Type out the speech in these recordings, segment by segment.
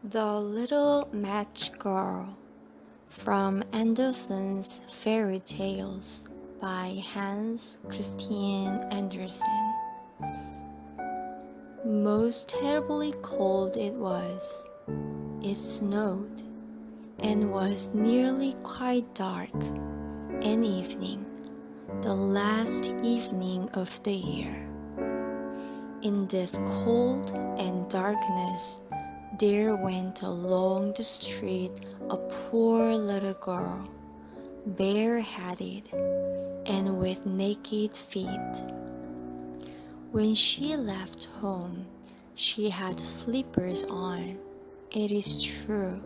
The Little Match Girl from Andersen's Fairy Tales by Hans Christian Andersen. Most terribly cold it was. It snowed and was nearly quite dark. An evening, the last evening of the year. In this cold and darkness, there went along the street a poor little girl, bareheaded and with naked feet. When she left home, she had slippers on, it is true.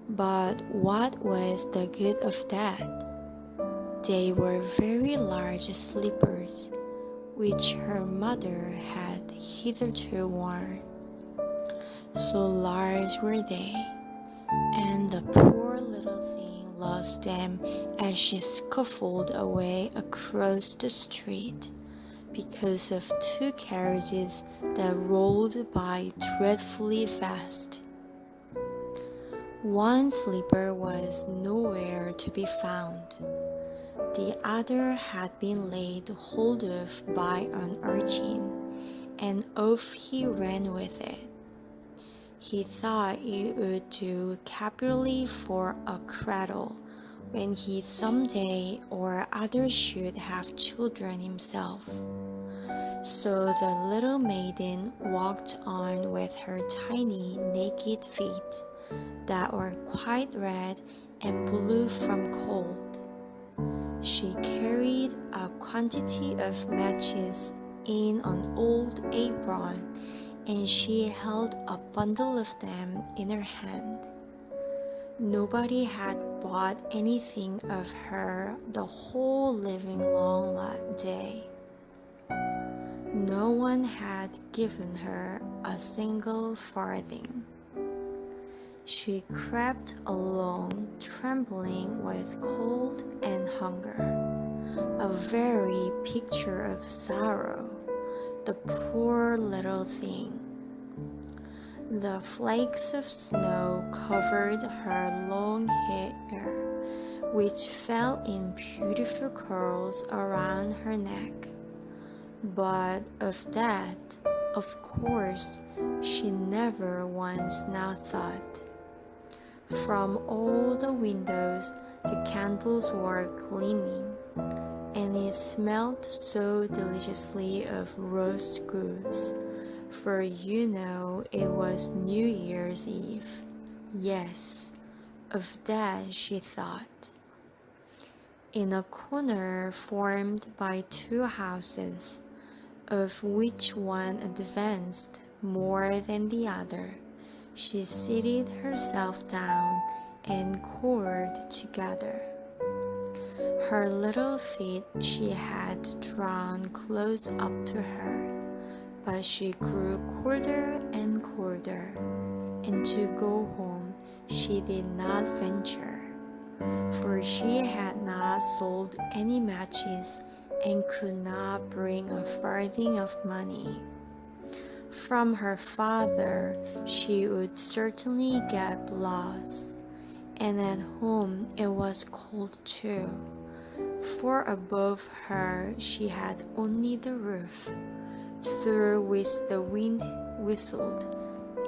But what was the good of that? They were very large slippers, which her mother had hitherto worn. So large were they, and the poor little thing lost them as she scuffled away across the street, because of two carriages that rolled by dreadfully fast. One slipper was nowhere to be found. The other had been laid hold of by an urchin, and off he ran with it. He thought it would do capitally for a cradle when he some day or other should have children himself. So the little maiden walked on with her tiny naked feet that were quite red and blue from cold. She carried a quantity of matches in an old apron, and she held a bundle of them in her hand. Nobody had bought anything of her the whole living long day. No one had given her a single farthing. She crept along, trembling with cold and hunger, a very picture of sorrow, the poor little thing. The flakes of snow covered her long hair, which fell in beautiful curls around her neck. But of that, of course, she never once now thought. From all the windows the candles were gleaming, and it smelt so deliciously of roast goose, for you know it was New Year's Eve. Yes, of that she thought. In a corner formed by two houses, of which one advanced more than the other, she seated herself down and cawed together. Her little feet she had drawn close up to her, but she grew colder and colder, and to go home she did not venture, for she had not sold any matches and could not bring a farthing of money. From her father she would certainly get blows, and at home it was cold too, for above her she had only the roof, through which the wind whistled,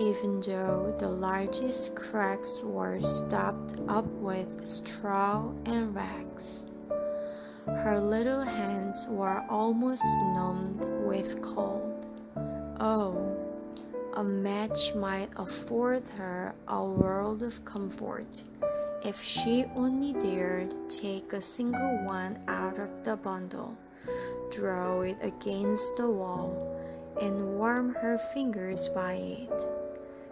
even though the largest cracks were stopped up with straw and rags. Her little hands were almost numbed with cold. Oh, a match might afford her a world of comfort, if she only dared take a single one out of the bundle, draw it against the wall, and warm her fingers by it.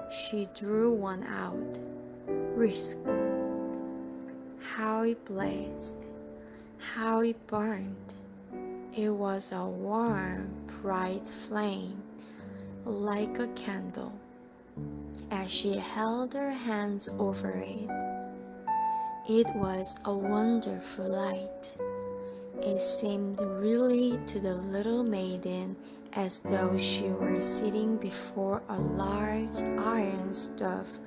She drew one out. Whisk! How it blazed! How it burned! It was a warm, bright flame, like a candle, as she held her hands over it. It was a wonderful light. It seemed really to the little maiden as though she were sitting before a large iron stove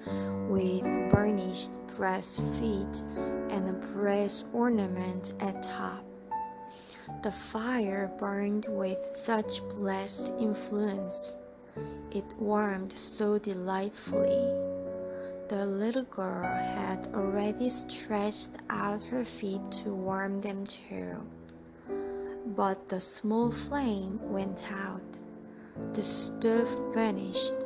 with burnished brass feet and a brass ornament at top. The fire burned with such blessed influence. It warmed so delightfully. The little girl had already stretched out her feet to warm them too. But the small flame went out. The stove vanished.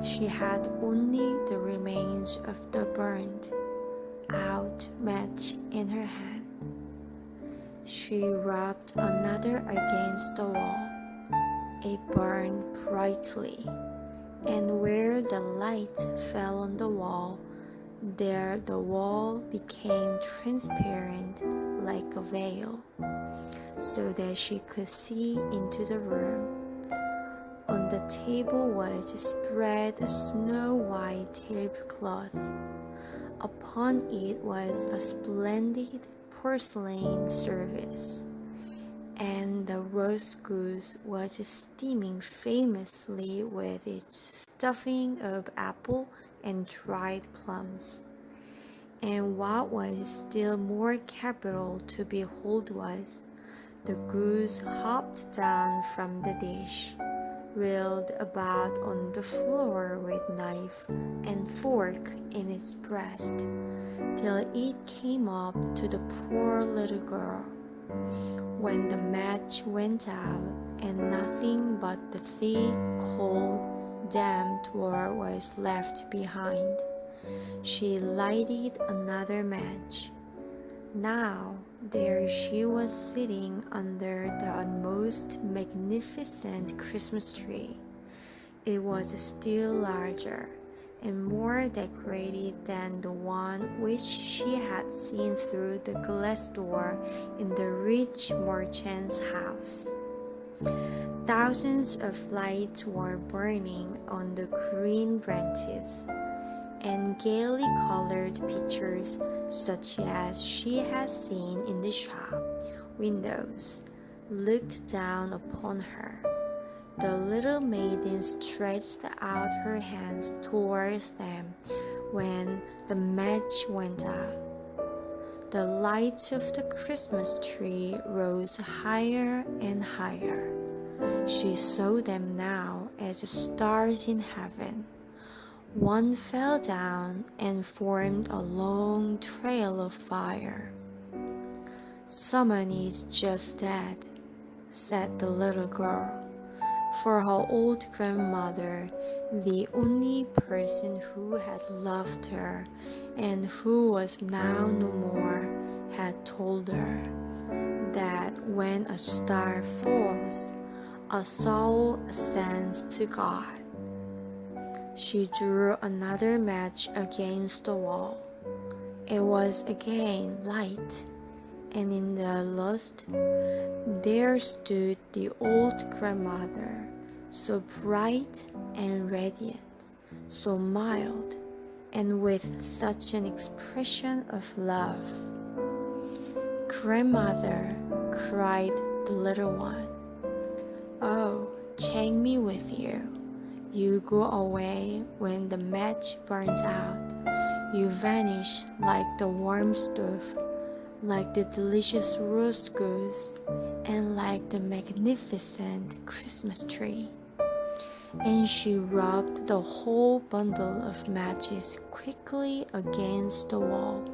She had only the remains of the burned out match in her hand. She rubbed another against the wall. It burned brightly, and where the light fell on the wall, there the wall became transparent like a veil, so that she could see into the room. On the table was spread a snow-white tablecloth. Upon it was a splendid porcelain service, and the roast goose was steaming famously with its stuffing of apple and dried plums. And what was still more capital to behold was, the goose hopped down from the dish, reeled about on the floor with knife and fork in its breast, till it came up to the poor little girl. When the match went out, and nothing but the thick, cold, damp wood was left behind, she lighted another match. Now there she was sitting under the most magnificent Christmas tree. It was still larger and more decorated than the one which she had seen through the glass door in the rich merchant's house. Thousands of lights were burning on the green branches, and gaily colored pictures such as she had seen in the shop windows looked down upon her. The little maiden stretched out her hands towards them when the match went out. The lights of the Christmas tree rose higher and higher. She saw them now as stars in heaven. One fell down and formed a long trail of fire. "Someone is just dead," said the little girl, for her old grandmother, the only person who had loved her and who was now no more, had told her that when a star falls, a soul ascends to God. She drew another match against the wall. It was again light, and in the lust there stood the old grandmother, so bright and radiant, so mild, and with such an expression of love. "Grandmother," cried the little one, "oh, take me with you. You go away when the match burns out. You vanish like the warm stove, like the delicious roast goose, and like the magnificent Christmas tree." And she rubbed the whole bundle of matches quickly against the wall,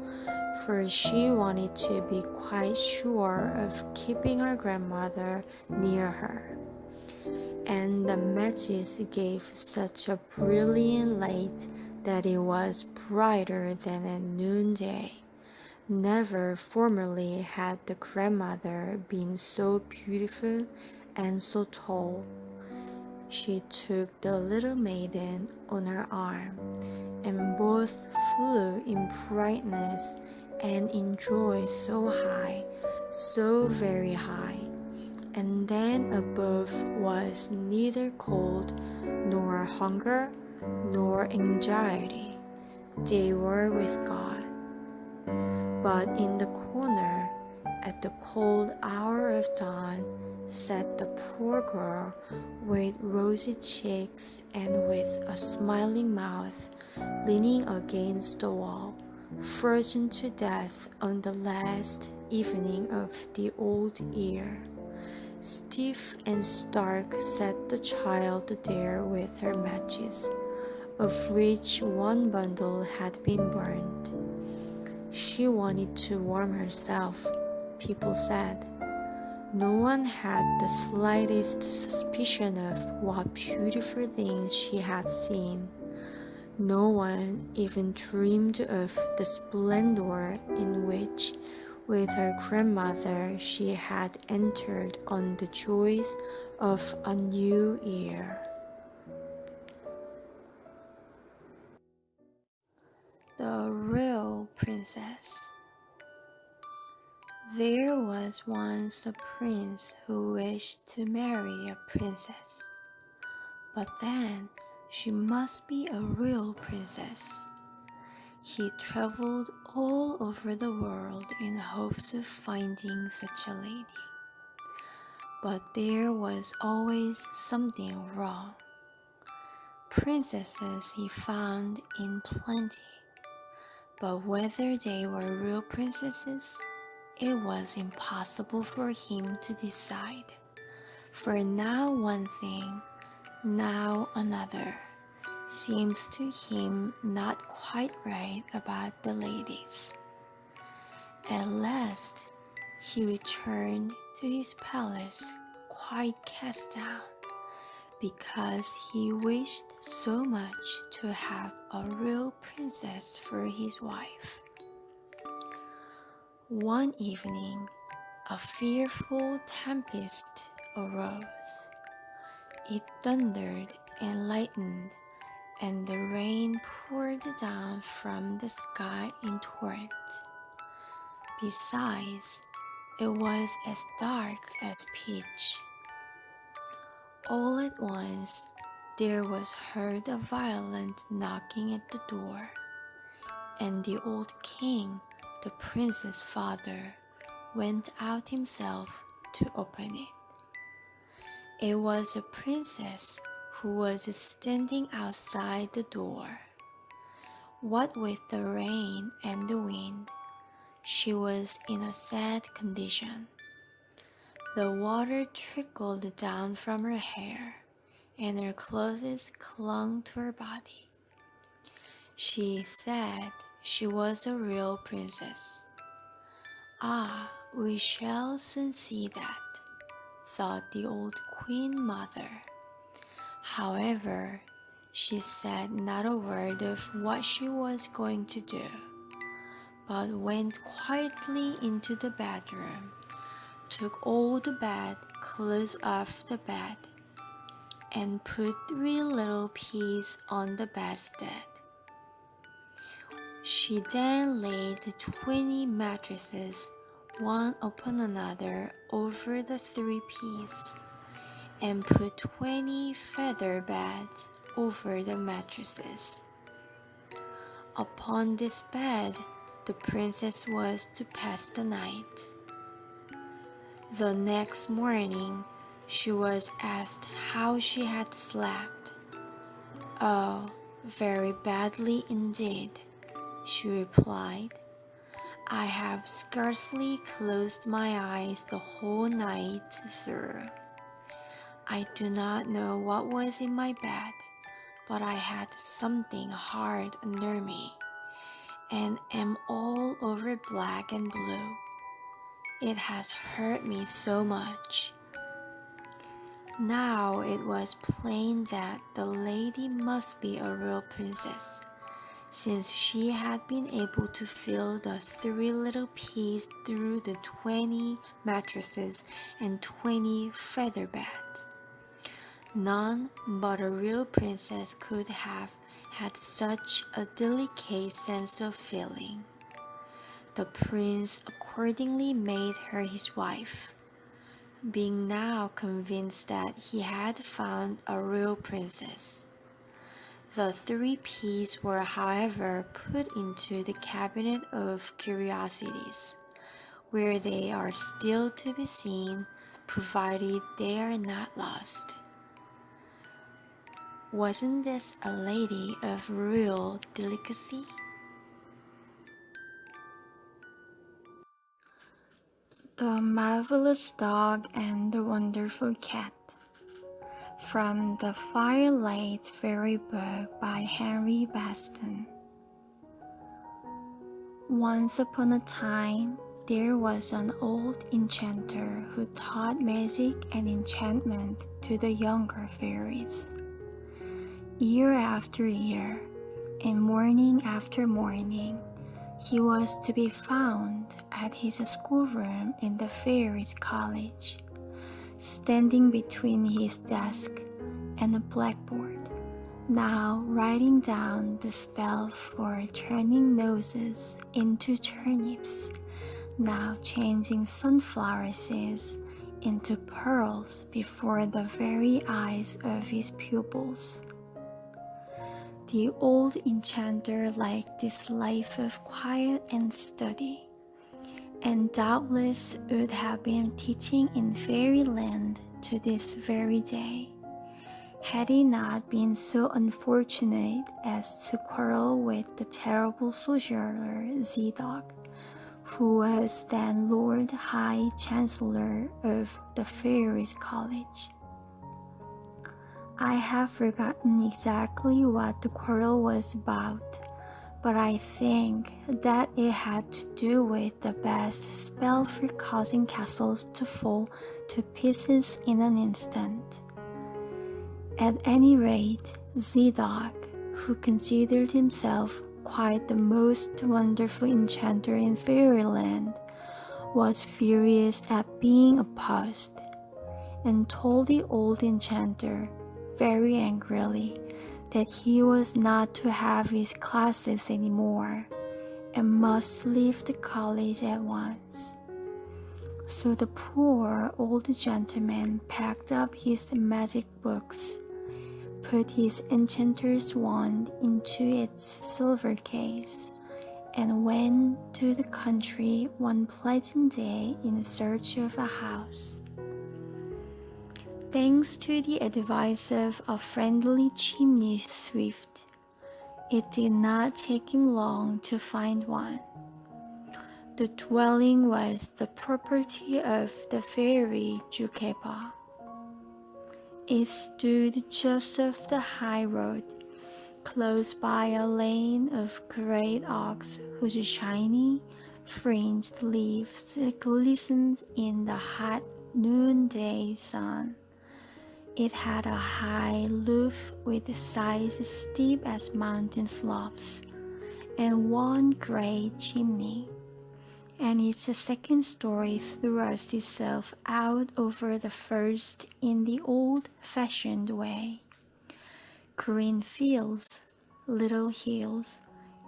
for she wanted to be quite sure of keeping her grandmother near her. And the matches gave such a brilliant light that it was brighter than at noonday. Never formerly had the grandmother been so beautiful and so tall. She took the little maiden on her arm, and both flew in brightness and in joy so high, so very high. And then above was neither cold, nor hunger, nor anxiety. They were with God. But in the corner, at the cold hour of dawn, said the poor girl with rosy cheeks and with a smiling mouth, leaning against the wall, frozen to death on the last evening of the old year. Stiff and stark sat the child there with her matches, of which one bundle had been burned. She wanted to warm herself, people said. No one had the slightest suspicion of what beautiful things she had seen. No one even dreamed of the splendor in which, with her grandmother, she had entered on the joys of a new year. The Real Princess. There was once a prince who wished to marry a princess, but then she must be a real princess. He traveled all over the world in hopes of finding such a lady, but there was always something wrong. Princesses he found in plenty, but whether they were real princesses, it was impossible for him to decide, for now one thing, now another, seems to him not quite right about the ladies. At last, he returned to his palace quite cast down, because he wished so much to have a real princess for his wife. One evening, a fearful tempest arose. It thundered and lightened, and the rain poured down from the sky in torrents. Besides, it was as dark as pitch. All at once, there was heard a violent knocking at the door, and the old king, the prince's father, went out himself to open it. It was a princess who was standing outside the door. What with the rain and the wind, she was in a sad condition. The water trickled down from her hair, and her clothes clung to her body. She said she was a real princess. Ah, we shall soon see that, thought the old queen mother. However, she said not a word of what she was going to do, but went quietly into the bedroom, took all the bed clothes off the bed, and put 3 little peas on the bedstead. She then laid 20 mattresses, one upon another, over the 3 peas, and put 20 feather beds over the mattresses. Upon this bed, the princess was to pass the night. The next morning, she was asked how she had slept. "Oh, very badly indeed," she replied. "I have scarcely closed my eyes the whole night through. I do not know what was in my bed, but I had something hard under me, and am all over black and blue. It has hurt me so much." Now it was plain that the lady must be a real princess, since she had been able to fill the 3 little peas through the 20 mattresses and 20 feather beds. None but a real princess could have had such a delicate sense of feeling. The prince accordingly made her his wife, being now convinced that he had found a real princess. The 3 peas were, however, put into the cabinet of curiosities, where they are still to be seen provided they are not lost. Wasn't this a lady of real delicacy? The Marvelous Dog and the Wonderful Cat, from the Firelight Fairy book by Henry Baston. Once upon a time, there was an old enchanter who taught magic and enchantment to the younger fairies. Year after year, and morning after morning, he was to be found at his schoolroom in the fairies' college, standing between his desk and a blackboard, now writing down the spell for turning noses into turnips, now changing sunflower seeds into pearls before the very eyes of his pupils. The old enchanter liked this life of quiet and study, and doubtless would have been teaching in fairyland to this very day, had he not been so unfortunate as to quarrel with the terrible sorcerer Zedog, who was then Lord High Chancellor of the Fairies' College. I have forgotten exactly what the quarrel was about, but I think that it had to do with the best spell for causing castles to fall to pieces in an instant. At any rate, Zedog, who considered himself quite the most wonderful enchanter in fairyland, was furious at being opposed, and told the old enchanter very angrily that he was not to have his classes anymore and must leave the college at once. So the poor old gentleman packed up his magic books, put his enchanter's wand into its silver case, and went to the country one pleasant day in search of a house. Thanks to the advice of a friendly chimney swift, it did not take him long to find one. The dwelling was the property of the fairy Jukeba. It stood just off the high road, close by a lane of great oaks whose shiny, fringed leaves glistened in the hot noonday sun. It had a high roof with sides steep as mountain slopes, and one great chimney, and its second story thrust itself out over the first in the old-fashioned way. Green fields, little hills,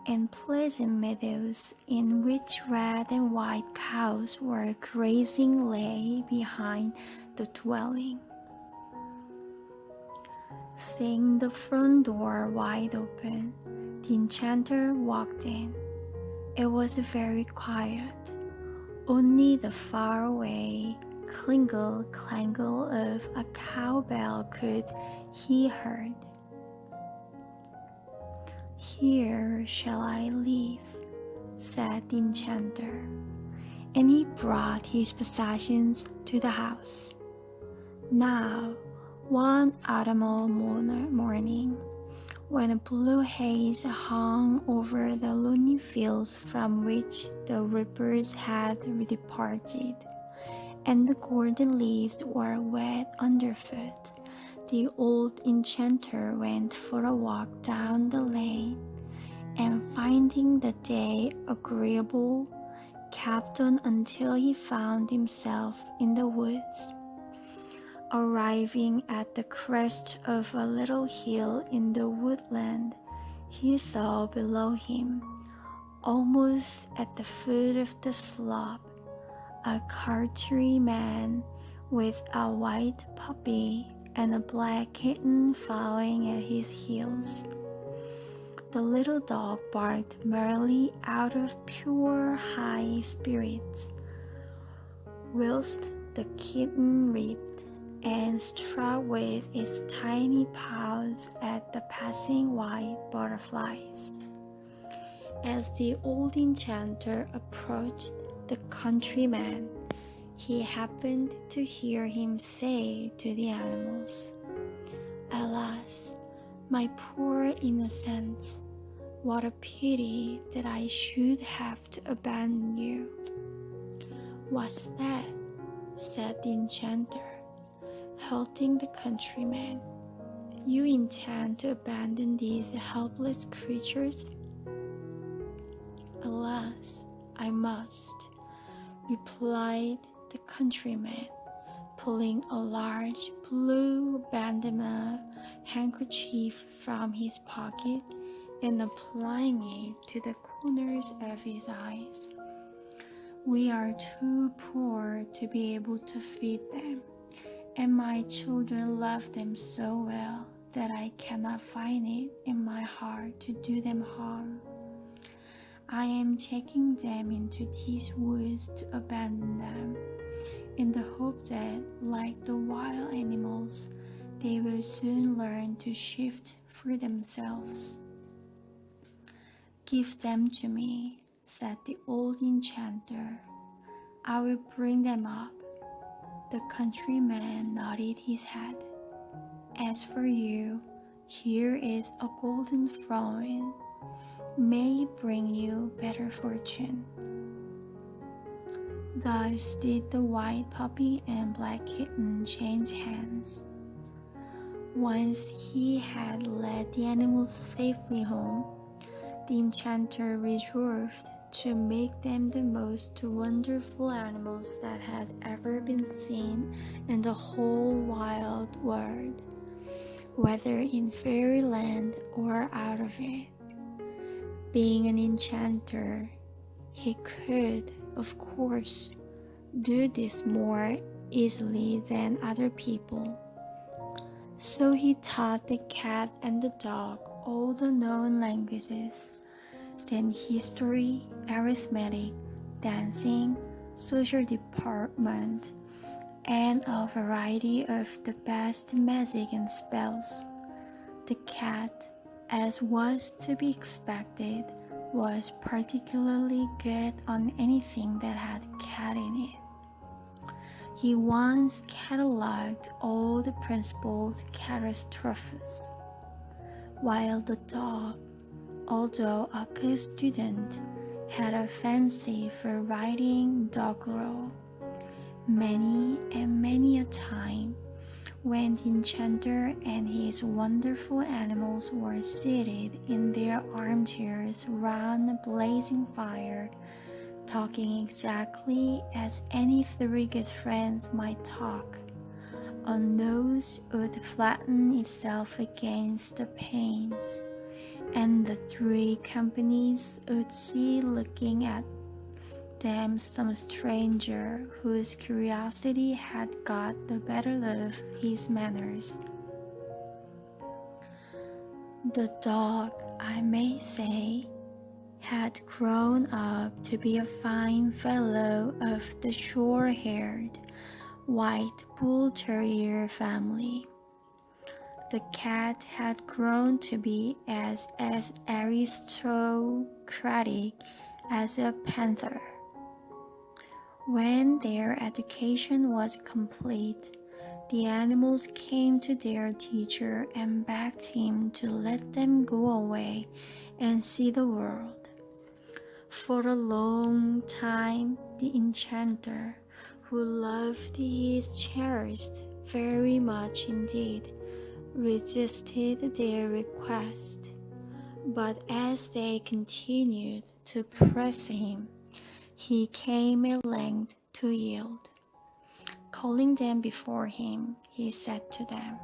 and pleasant meadows in which red and white cows were grazing lay behind the dwelling. Seeing the front door wide open, the enchanter walked in. It was very quiet. Only the faraway clingle-clangle of a cowbell could he heard. "Here shall I live," said the enchanter, and he brought his possessions to the house. Now, one autumnal morning, when a blue haze hung over the lonely fields from which the reapers had departed, and the golden leaves were wet underfoot, the old enchanter went for a walk down the lane, and finding the day agreeable, kept on until he found himself in the woods. Arriving at the crest of a little hill in the woodland, he saw below him, almost at the foot of the slope, a cartry man with a white puppy and a black kitten following at his heels. The little dog barked merrily out of pure high spirits, whilst The kitten reaped and struck with its tiny paws at the passing white butterflies. As the old enchanter approached the countryman, he happened to hear him say to the animals, "Alas, my poor innocents, what a pity that I should have to abandon you." "What's that?" said the enchanter, halting the countryman. "You intend to abandon these helpless creatures?" "Alas, I must," replied the countryman, pulling a large blue bandana handkerchief from his pocket and applying it to the corners of his eyes. "We are too poor to be able to feed them, and my children love them so well that I cannot find it in my heart to do them harm. I am taking them into these woods to abandon them, in the hope that, like the wild animals, they will soon learn to shift for themselves." "Give them to me," said the old enchanter. "I will bring them up." The countryman nodded his head. "As for you, here is a golden florin. May it bring you better fortune." Thus did the white puppy and black kitten change hands. Once he had led the animals safely home, the enchanter resolved to make them the most wonderful animals that had ever been seen in the whole wide world, whether in fairyland or out of it. Being an enchanter, he could, of course, do this more easily than other people. So he taught the cat and the dog all the known languages, then history, arithmetic, dancing, social department, and a variety of the best magic and spells. The cat, as was to be expected, was particularly good on anything that had cat in it. He once cataloged all the principal catastrophes, while the dog, although a good student, had a fancy for writing doggerel. Many and many a time, when the enchanter and his wonderful animals were seated in their armchairs round a blazing fire, talking exactly as any three good friends might talk, a nose would flatten itself against the panes, and the three companies would see looking at them some stranger whose curiosity had got the better of his manners. The dog, I may say, had grown up to be a fine fellow of the short-haired, white bull terrier family. The cat had grown to be as aristocratic as a panther. When their education was complete, the animals came to their teacher and begged him to let them go away and see the world. For a long time, the enchanter, who loved his cherished very much indeed, resisted their request. But as they continued to press him, he came at length to yield. Calling them before him, he said to them,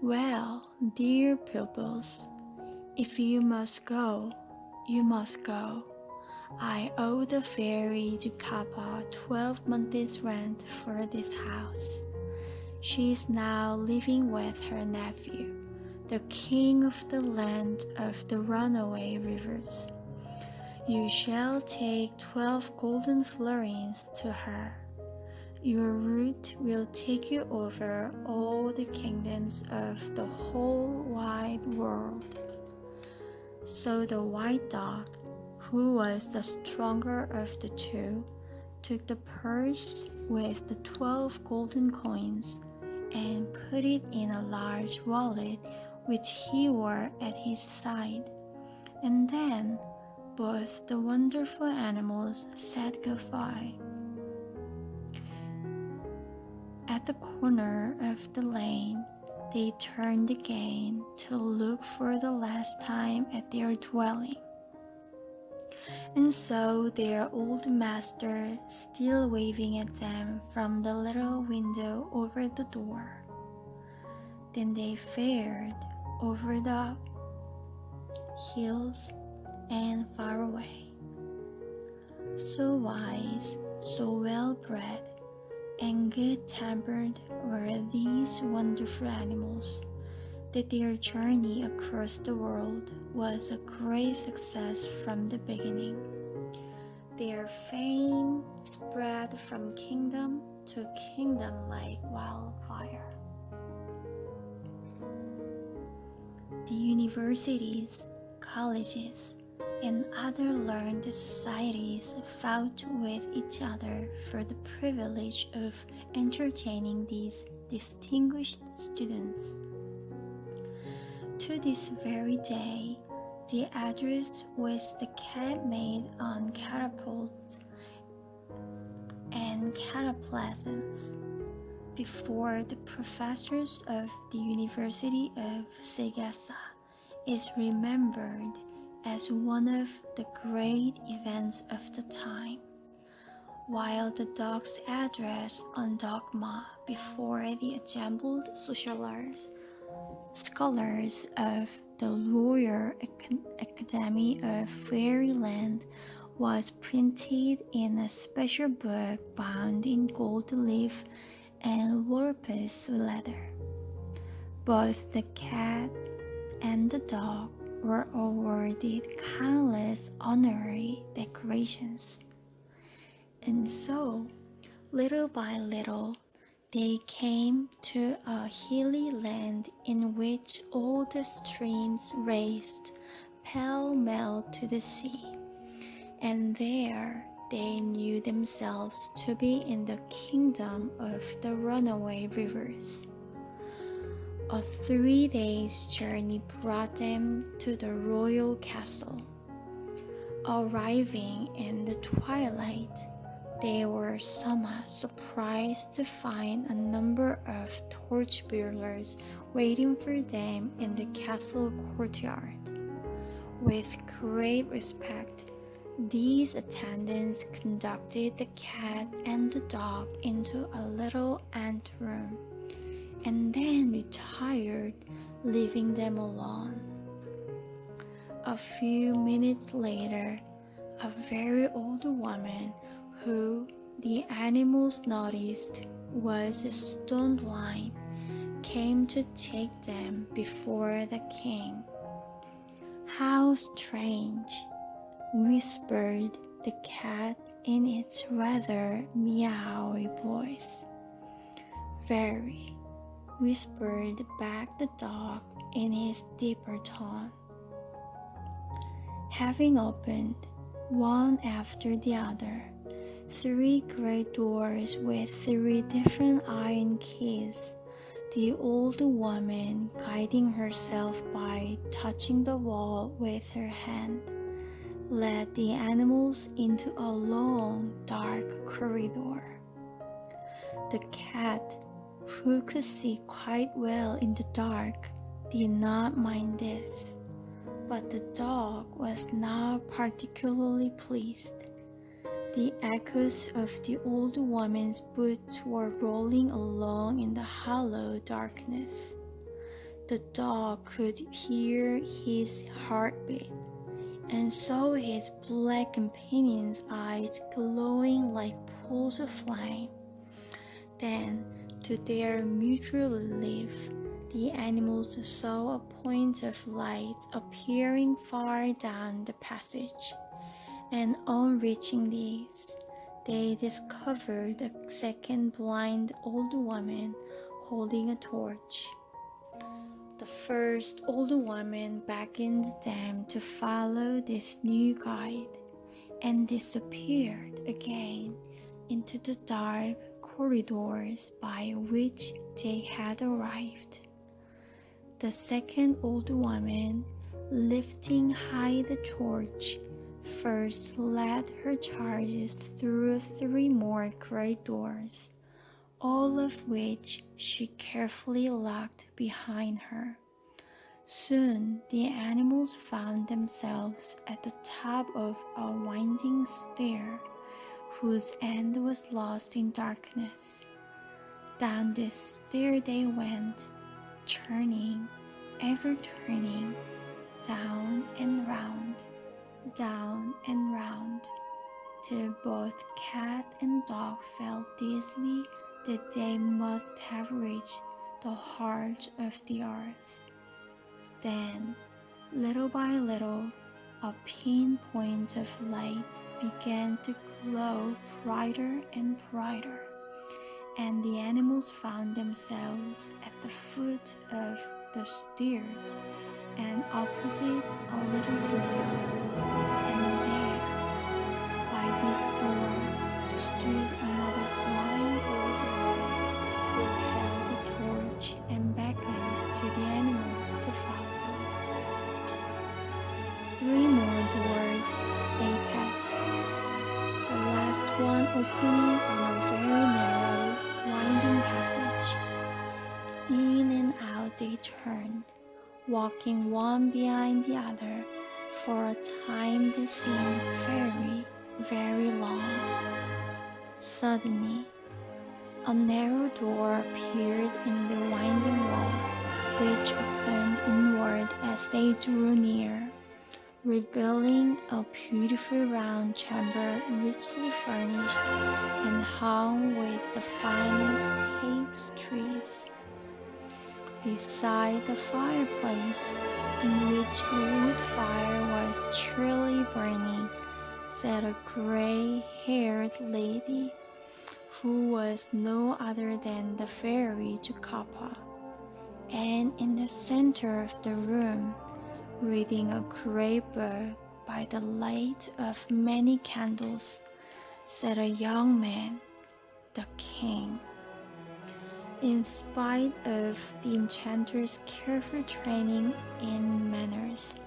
"Well, dear pupils, if you must go, you must go. I owe the fairy Jukapa 12 months' rent for this house. She is now living with her nephew, the king of the land of the runaway rivers. You shall take 12 golden florins to her. Your route will take you over all the kingdoms of the whole wide world." So the white dog, who was the stronger of the two, took the purse with the 12 golden coins and put it in a large wallet which he wore at his side. And then both the wonderful animals said goodbye. At the corner of the lane, they turned again to look for the last time at their dwelling, and saw their old master still waving at them from the little window over the door. Then they fared over the hills and far away. So wise, so well-bred, and good-tempered were these wonderful animals that their journey across the world was a great success from the beginning. Their fame spread from kingdom to kingdom like wildfire. The universities, colleges, and other learned societies fought with each other for the privilege of entertaining these distinguished students. To this very day, the address was the cat made on catapults and cataplasms. Before the professors of the University of Segessa is remembered as one of the great events of the time, while the dog's address on dogma before the assembled scholars of the Royal Academy of Fairyland was printed in a special book bound in gold leaf and lapis leather. Both the cat and the dog were awarded countless honorary decorations. And so, little by little, they came to a hilly land in which all the streams raced pell-mell to the sea, and there they knew themselves to be in the kingdom of the runaway rivers. A 3 days' journey brought them to the royal castle. Arriving in the twilight, they were somewhat surprised to find a number of torchbearers waiting for them in the castle courtyard. With great respect, these attendants conducted the cat and the dog into a little anteroom, and then retired, leaving them alone. A few minutes later, a very old woman, who the animals noticed was stone blind, came to take them before the king. "How strange," whispered the cat in its rather meowy voice. "Very," whispered back the dog in his deeper tone. Having opened, one after the other, 3 great doors with 3 different iron keys, the old woman, guiding herself by touching the wall with her hand, led the animals into a long, dark corridor. The cat, who could see quite well in the dark, did not mind this, but the dog was not particularly pleased. The echoes of the old woman's boots were rolling along in the hollow darkness. The dog could hear his heartbeat, and saw his black companion's eyes glowing like pools of flame. Then, to their mutual relief, the animals saw a point of light appearing far down the passage, and on reaching these, they discovered a second blind old woman holding a torch. The first old woman beckoned them to follow this new guide and disappeared again into the dark corridors by which they had arrived. The second old woman, lifting high the torch, first led her charges through 3 more great doors, all of which she carefully locked behind her. Soon the animals found themselves at the top of a winding stair, whose end was lost in darkness. Down this stair they went, turning, ever turning, down and round, till both cat and dog felt dizzily that they must have reached the heart of the earth. Then, little by little, a pinpoint of light began to glow brighter and brighter, and the animals found themselves at the foot of the stairs and opposite a little door. And there, by this door, stood another blind old boy who held a torch and beckoned to the animals to follow. 3 more doors they passed, the last one opening on a very narrow, winding passage. In and out they turned, walking one behind the other for a time that seemed very, very long. Suddenly, a narrow door appeared in the winding wall, which opened inward as they drew near, revealing a beautiful round chamber richly furnished and hung with the finest tapestries. Beside the fireplace, in which a wood fire was cheerily burning, sat a gray-haired lady, who was no other than the fairy Jocapa, and in the center of the room, reading a great book by the light of many candles, sat a young man, the king. In spite of the enchanter's careful training in manners,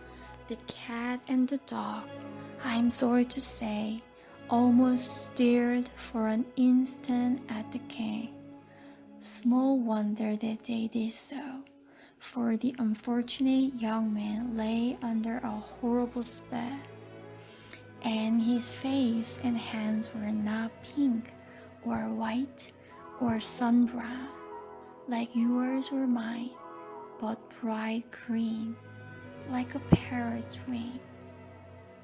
the cat and the dog, I am sorry to say, almost stared for an instant at the king. Small wonder that they did so, for the unfortunate young man lay under a horrible spell, and his face and hands were not pink or white or sun-brown like yours or mine, but bright green, like a parrot's wing.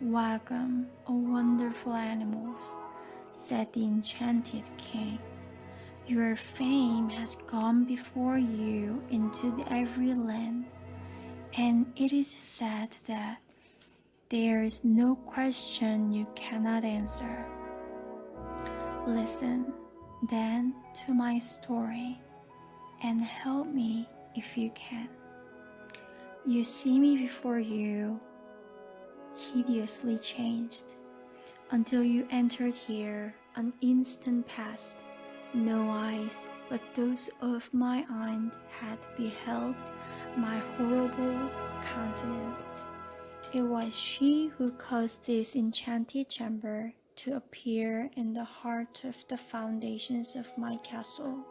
"Welcome, O wonderful animals," said the enchanted king. "Your fame has gone before you into every land, and it is said that there is no question you cannot answer. Listen, then, to my story, and help me if you can. You see me before you, hideously changed. Until you entered here, an instant passed. No eyes but those of my aunt had beheld my horrible countenance. It was she who caused this enchanted chamber to appear in the heart of the foundations of my castle,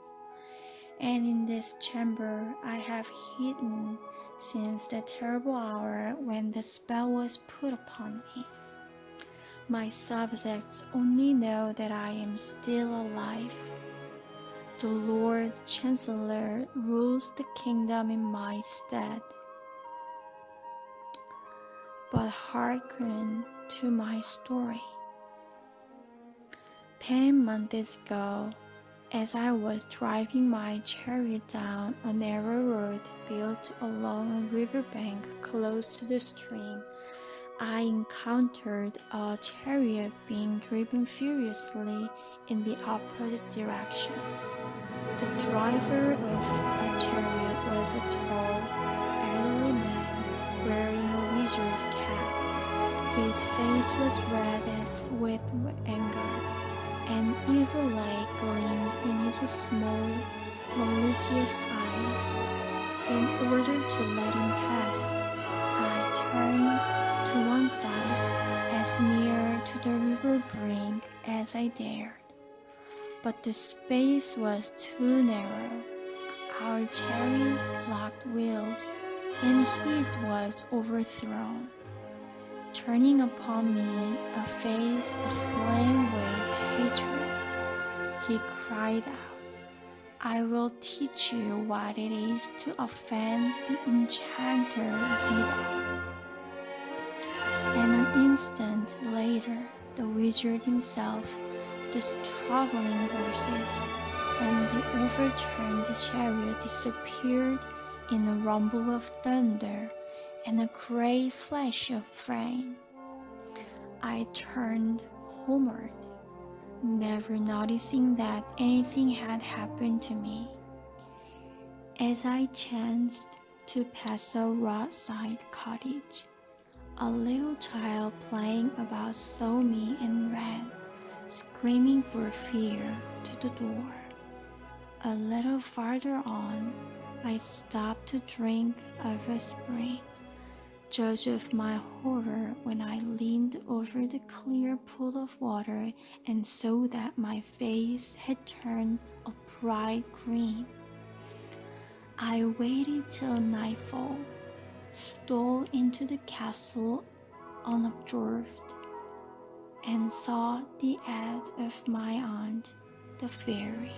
and in this chamber I have hidden since the terrible hour when the spell was put upon me. My subjects only know that I am still alive. The Lord Chancellor rules the kingdom in my stead. But hearken to my story. 10 months ago, as I was driving my chariot down a narrow road built along a riverbank close to the stream, I encountered a chariot being driven furiously in the opposite direction. The driver of a chariot was a tall, elderly man wearing a wizard's cap. His face was red as with anger. An evil light gleamed in his small, malicious eyes. In order to let him pass, I turned to one side, as near to the river brink as I dared. But the space was too narrow. Our chariots locked wheels, and his was overthrown. Turning upon me a face aflame with hatred, he cried out, "I will teach you what it is to offend the enchanter Zidong." And an instant later, the wizard himself, the struggling horses, and the overturned chariot disappeared in a rumble of thunder and a great flash of flame. I turned homeward, never noticing that anything had happened to me. As I chanced to pass a roadside cottage, a little child playing about saw me and ran, screaming for fear, to the door. A little farther on, I stopped to drink of a spring. Judge of my horror when I leaned over the clear pool of water and saw that my face had turned a bright green. I waited till nightfall, stole into the castle unobserved, and saw the ad of my aunt, the fairy.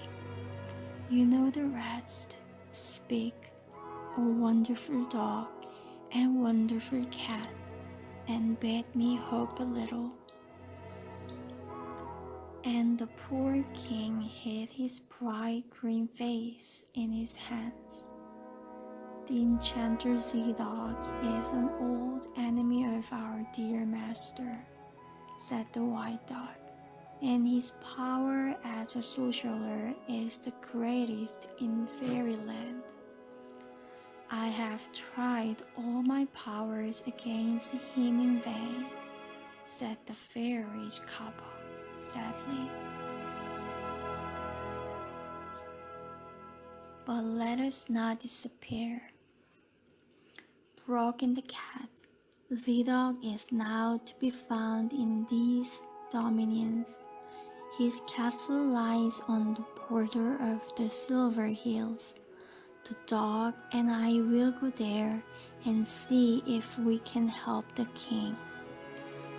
You know the rest. Speak, O wonderful dog and wonderful cat, and bid me hope a little. And the poor king hid his bright green face in his hands. The enchanter Zidog is an old enemy of our dear master, said the white dog, and his power as a sorcerer is the greatest in fairyland. I have tried all my powers against him in vain, said the fairy's Kappa sadly. But let us not despair. Broken the cat, Zidog is now to be found in these dominions. His castle lies on the border of the Silver Hills. The dog and I will go there and see if we can help the king.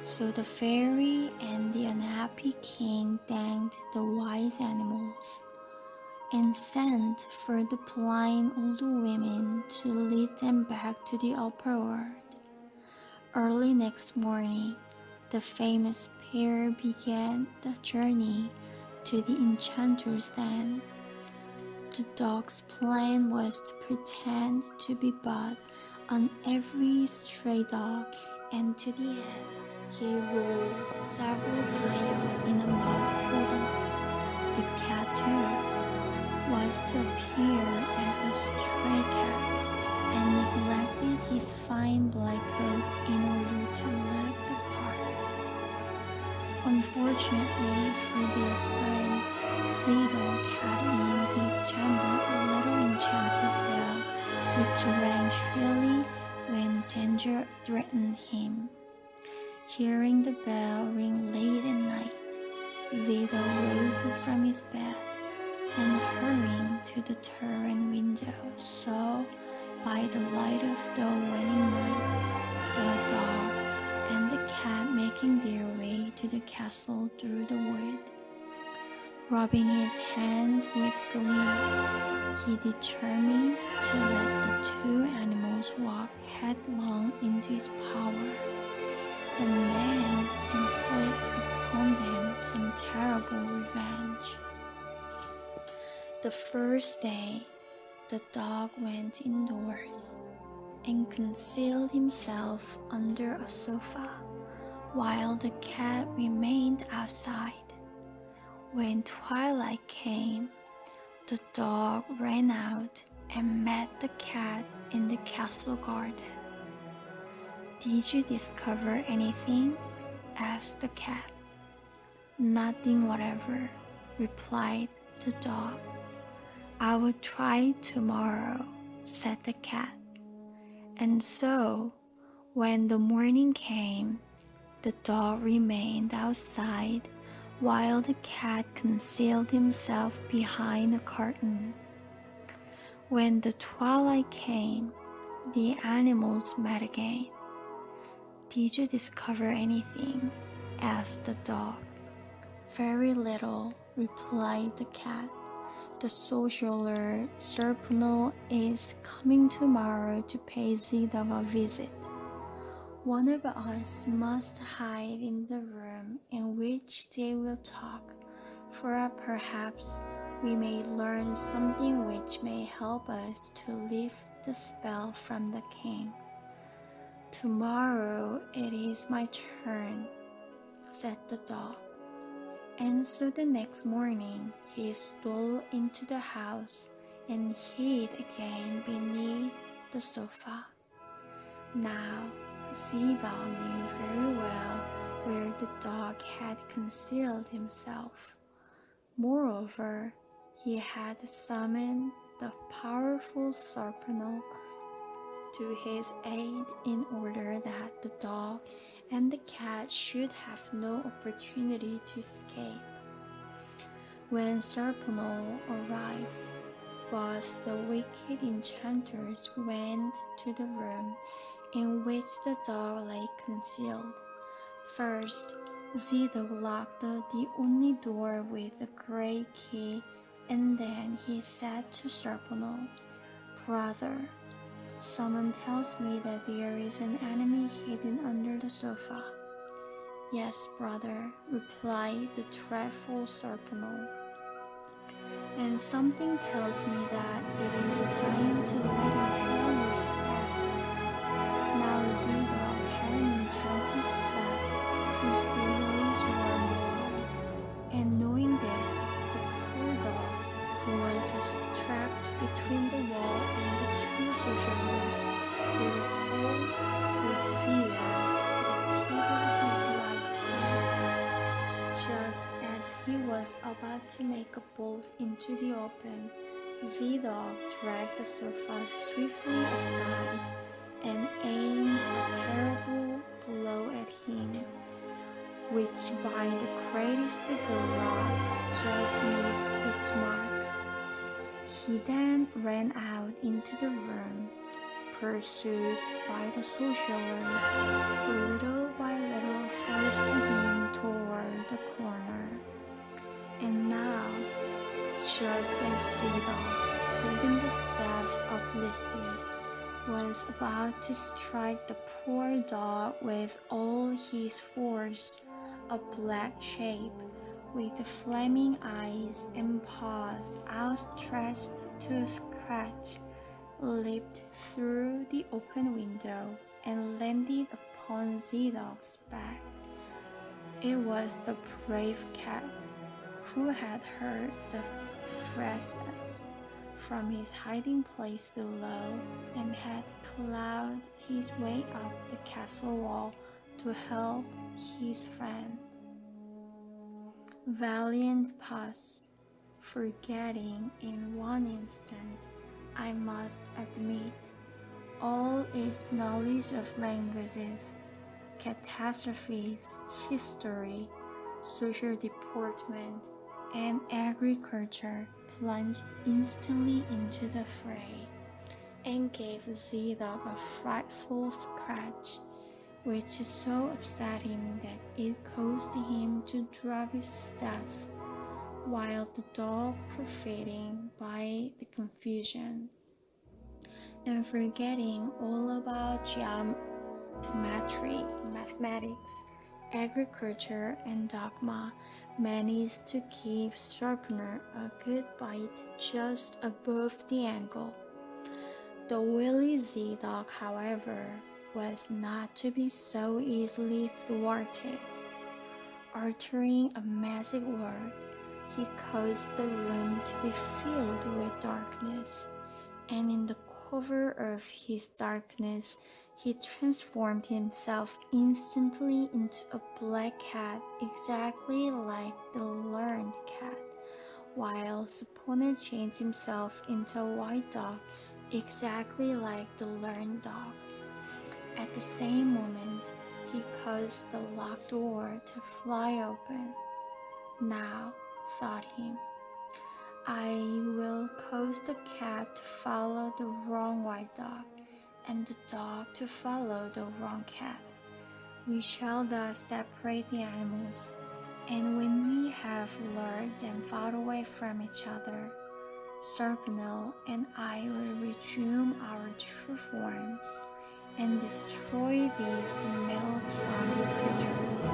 So the fairy and the unhappy king thanked the wise animals and sent for the blind old women to lead them back to the upper world. Early next morning, the famous pair began the journey to the enchanter's den. The dog's plan was to pretend to be bad on every stray dog, and to the end, he rolled several times in a mud puddle. The cat, too, was to appear as a stray cat and neglected his fine black coat in order to look the part. Unfortunately for their plan, Zidog had in his chamber a little enchanted bell, which rang shrilly when danger threatened him. Hearing the bell ring late at night, Zidog rose from his bed and hurrying to the turret window, saw by the light of the waning moon the dog and the cat making their way to the castle through the wood. Rubbing his hands with glee, he determined to let the two animals walk headlong into his power, and then inflict upon them some terrible revenge. The first day, the dog went indoors. and concealed himself under a sofa, while the cat remained outside. When twilight came, the dog ran out and met the cat in the castle garden. "Did you discover anything?" asked the cat. "Nothing whatever," replied the dog. "I will try tomorrow," said the cat. And so, when the morning came, the dog remained outside while the cat concealed himself behind a curtain. When the twilight came, the animals met again. "Did you discover anything?" asked the dog. "Very little," replied the cat. "The sorcerer Serpino is coming tomorrow to pay Zidog a visit. One of us must hide in the room in which they will talk, for perhaps we may learn something which may help us to lift the spell from the king. Tomorrow it is my turn," said the dog. And so the next morning he stole into the house and hid again beneath the sofa. Now Zidog knew very well where the dog had concealed himself. Moreover, he had summoned the powerful Serpino to his aid in order that the dog and the cat should have no opportunity to escape. When Serpino arrived, both the wicked enchanters went to the room in which the dog lay concealed. First, Zidog locked the only door with a great key, and then he said to Serpino, "Brother, someone tells me that there is an enemy hidden under the sofa." "Yes, brother," replied the dreadful Serpino. "And something tells me that it is time to let him feel your staff." Now Zidog had an enchanted staff whose glories were more, and knowing this, the poor dog, who was trapped between the wall and the two sorcerers, grew cold with fear to the tip of his right eye. Just as he was about to make a bolt into the open, Zidog dragged the sofa swiftly aside and aimed a terrible blow at him, which by the greatest good luck just missed its mark. He then ran out into the room, pursued by the sorcerers, who little by little forced him toward the corner. And now, just as Zidog, holding the staff uplifted, was about to strike the poor dog with all his force, a black shape with flaming eyes and paws outstretched to scratch leaped through the open window and landed upon Zidog's back. It was the brave cat, who had heard the phrases from his hiding place below and had clawed his way up the castle wall to help his friend. Valiant puss, forgetting in one instant, I must admit, all its knowledge of languages, catastrophes, history, social deportment, and agriculture, plunged instantly into the fray, and gave Zidog a frightful scratch, which so upset him that it caused him to drop his staff, while the dog, profiting by the confusion, and forgetting all about geometry, mathematics, agriculture, and dogma, managed to give Serpino a good bite just above the ankle. The wily Z-Dog, however, was not to be so easily thwarted. Uttering a magic word, he caused the room to be filled with darkness, and in the cover of his darkness, he transformed himself instantly into a black cat exactly like the learned cat, while Spooner changed himself into a white dog exactly like the learned dog. At the same moment, he caused the locked door to fly open. Now, thought he, I will cause the cat to follow the wrong white dog, and the dog to follow the wrong cat. We shall thus separate the animals, and when we have lured them far away from each other, Serpentine and I will resume our true forms and destroy these meddlesome creatures.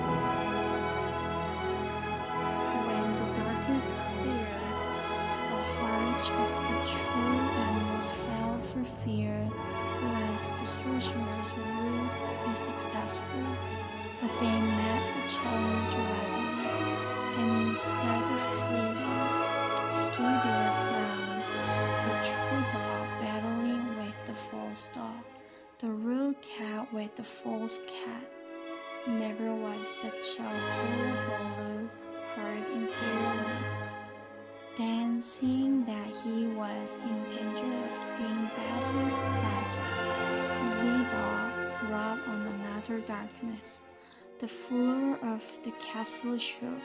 When the darkness cleared, the hearts of the true animals fell for fear lest the sorcerer's ruse be successful, but they met the challenge readily, and instead of fleeing, stood their ground, the true dog battling with the false dog, the real cat with the false cat. Never was such a hullabaloo heard in fairyland. Then, seeing that he was in danger of being badly scratched, Z-Dog brought on another darkness. The floor of the castle shook.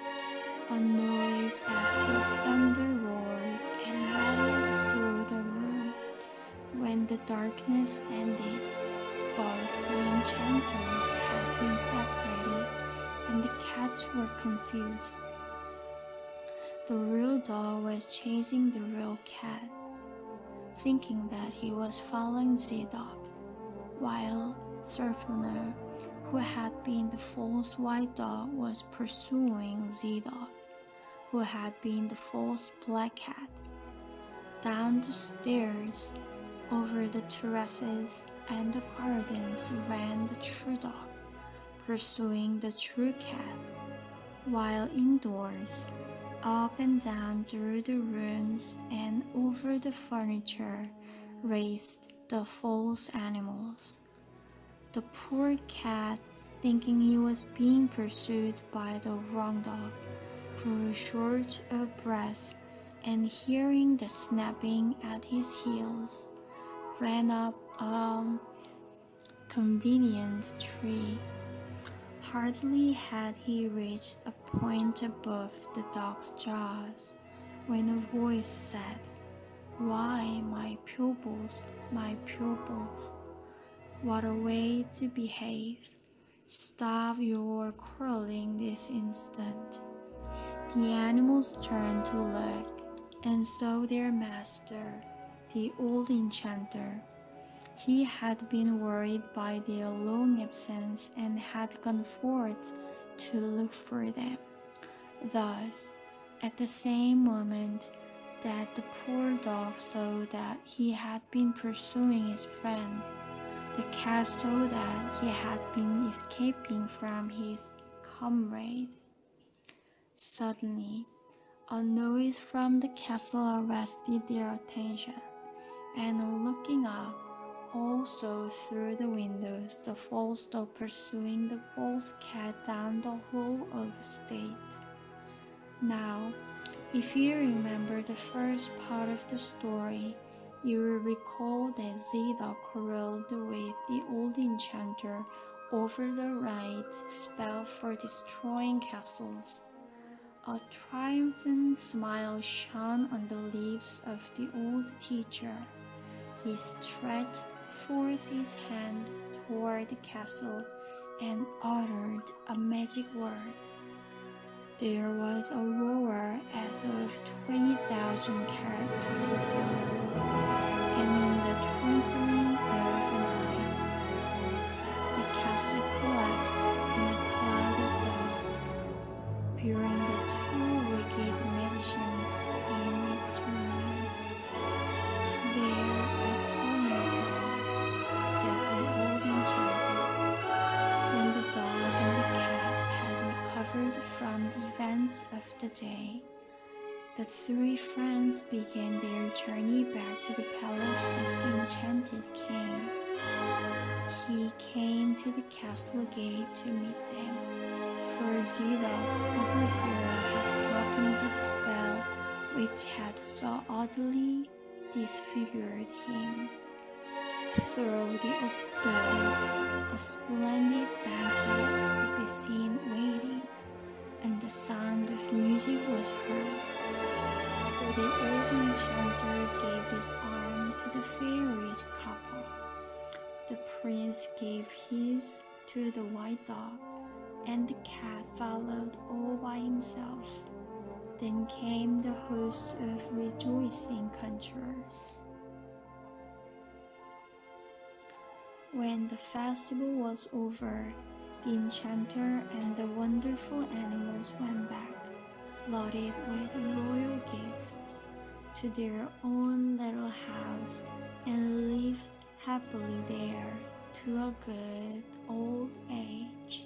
A noise as of thunder roared and rattled through the room. When the darkness ended, both the enchanters had been separated, and the cats were confused. The real dog was chasing the real cat, thinking that he was following Z-Dog, while Serpentine, who had been the false white dog, was pursuing Z-Dog, who had been the false black cat. Down the stairs, over the terraces and the gardens ran the true dog, pursuing the true cat, while indoors, up and down through the rooms and over the furniture, raced the false animals. The poor cat, thinking he was being pursued by the wrong dog, grew short of breath, and hearing the snapping at his heels, ran up a convenient tree. Hardly had he reached a point above the dog's jaws when a voice said, "Why, my pupils, what a way to behave! Stop your quarreling this instant." The animals turned to look, and saw their master, the old enchanter. He had been worried by their long absence and had gone forth to look for them. Thus, at the same moment that the poor dog saw that he had been pursuing his friend, the cat saw that he had been escaping from his comrade. Suddenly, a noise from the castle arrested their attention, and looking up, also through the windows, the false dog pursuing the false cat down the hall of state. Now, if you remember the first part of the story, you will recall that Z-Dog quarreled with the old enchanter over the right spell for destroying castles. A triumphant smile shone on the lips of the old teacher. He stretched forth his hand toward the castle and uttered a magic word. There was a roar as of 20,000 characters, and in the twinkling of an eye, the castle collapsed in a cloud of dust, burying the two wicked magicians in its ruins. There, I told myself events of the day, the three friends began their journey back to the palace of the enchanted king. He came to the castle gate to meet them, for Zidog's overthrow had broken the spell which had so oddly disfigured him. Through the open doors, a splendid banquet could be seen waiting, and the sound of music was heard. So the old enchanter gave his arm to the fairy couple. The prince gave his to the white dog, and the cat followed all by himself. Then came the host of rejoicing conjurers. When the festival was over, the enchanter and the wonderful animals went back, loaded with royal gifts, to their own little house and lived happily there to a good old age.